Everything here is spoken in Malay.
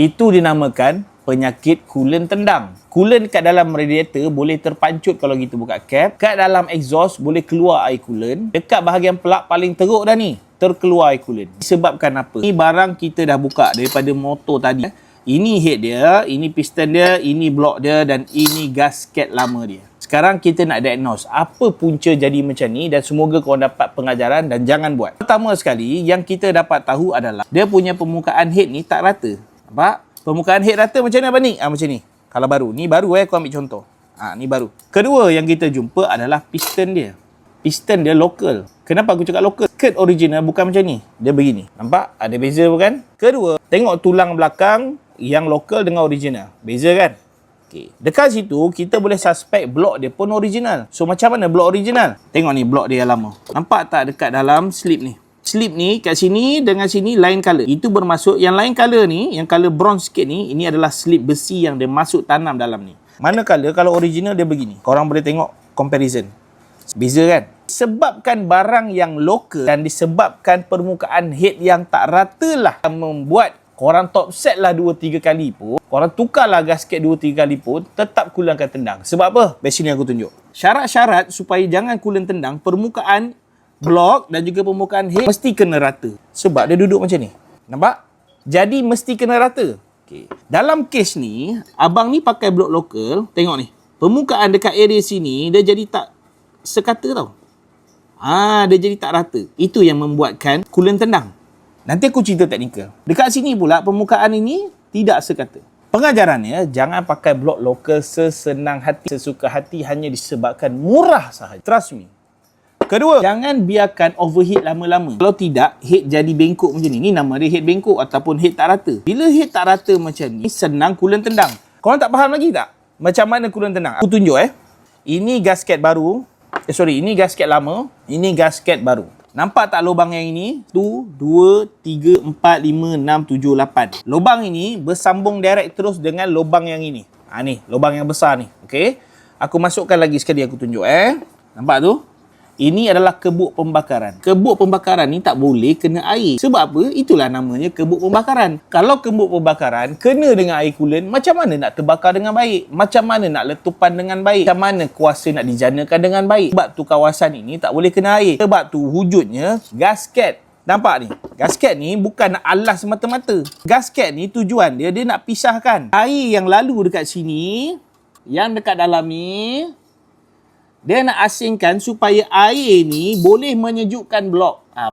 Itu dinamakan penyakit coolant tendang. Coolant kat dalam radiator boleh terpancut kalau kita buka cap. Kat dalam exhaust boleh keluar air coolant. Dekat bahagian plug paling teruk dah ni, terkeluar air coolant. Disebabkan apa? Ni barang kita dah buka daripada motor tadi. Ini head dia, ini piston dia, ini block dia dan ini gasket lama dia. Sekarang kita nak diagnose apa punca jadi macam ni dan semoga korang dapat pengajaran dan jangan buat. Pertama sekali, yang kita dapat tahu adalah dia punya permukaan head ni tak rata. Nampak? Permukaan head rata macam mana Abang ni? Macam ni. Kalau baru. Ni baru kau ambil contoh. Ni baru. Kedua yang kita jumpa adalah piston dia. Piston dia local. Kenapa aku cakap local? Skirt original bukan macam ni. Dia begini. Nampak? Ada beza bukan? Kedua, tengok tulang belakang yang local dengan original. Beza kan? Okay. Dekat situ, kita boleh suspek blok dia pun original. So, macam mana blok original? Tengok ni blok dia yang lama. Nampak tak dekat dalam slip ni? Slip ni, kat sini dengan sini lain color. Itu bermaksud yang lain color ni, yang color bronze sikit ni, ini adalah slip besi yang dia masuk tanam dalam ni. Manakala kalau original dia begini. Korang boleh tengok comparison. Beza kan? Sebabkan barang yang lokal dan disebabkan permukaan head yang tak rata lah yang membuat korang top set lah 2-3 kali pun, korang tukarlah gasket 2-3 kali pun, tetap coolant akan tendang. Sebab apa? Dari sini aku tunjuk. Syarat-syarat supaya jangan coolant tendang, permukaan blok dan juga permukaan head mesti kena rata. Sebab dia duduk macam ni. Nampak? Jadi mesti kena rata. Okay. Dalam kes ni, abang ni pakai blok lokal. Tengok ni. Permukaan dekat area sini, dia jadi tak sekata tau. Dia jadi tak rata. Itu yang membuatkan coolant tendang. Nanti aku cerita teknikal. Dekat sini pula, permukaan ini tidak sekata. Pengajarannya, jangan pakai blok lokal sesenang hati, sesuka hati hanya disebabkan murah sahaja. Trust me. Kedua, jangan biarkan overheat lama-lama. Kalau tidak, head jadi bengkok macam ni. Ni nama dia head bengkok ataupun head tak rata. Bila head tak rata macam ni, senang coolant tendang. Korang tak faham lagi tak? Macam mana coolant tendang? Aku tunjuk Ini gasket baru. Ini gasket lama. Ini gasket baru. Nampak tak lubang yang ini? 1, 2, 3, 4, 5, 6, 7, 8. Lubang ini bersambung direct terus dengan lubang yang ini. Ni, lubang yang besar ni. Okey. Aku masukkan lagi sekali aku tunjuk Nampak tu? Ini adalah kebuk pembakaran. Kebuk pembakaran ni tak boleh kena air. Sebab apa? Itulah namanya kebuk pembakaran. Kalau kebuk pembakaran kena dengan air coolant, macam mana nak terbakar dengan baik? Macam mana nak letupan dengan baik? Macam mana kuasa nak dijanakan dengan baik? Sebab tu kawasan ini tak boleh kena air. Sebab tu wujudnya gasket. Nampak ni? Gasket ni bukan nak alas semata-mata. Gasket ni tujuan dia nak pisahkan air yang lalu dekat sini, yang dekat dalam ni. Dia nak asingkan supaya air ni boleh menyejukkan blok.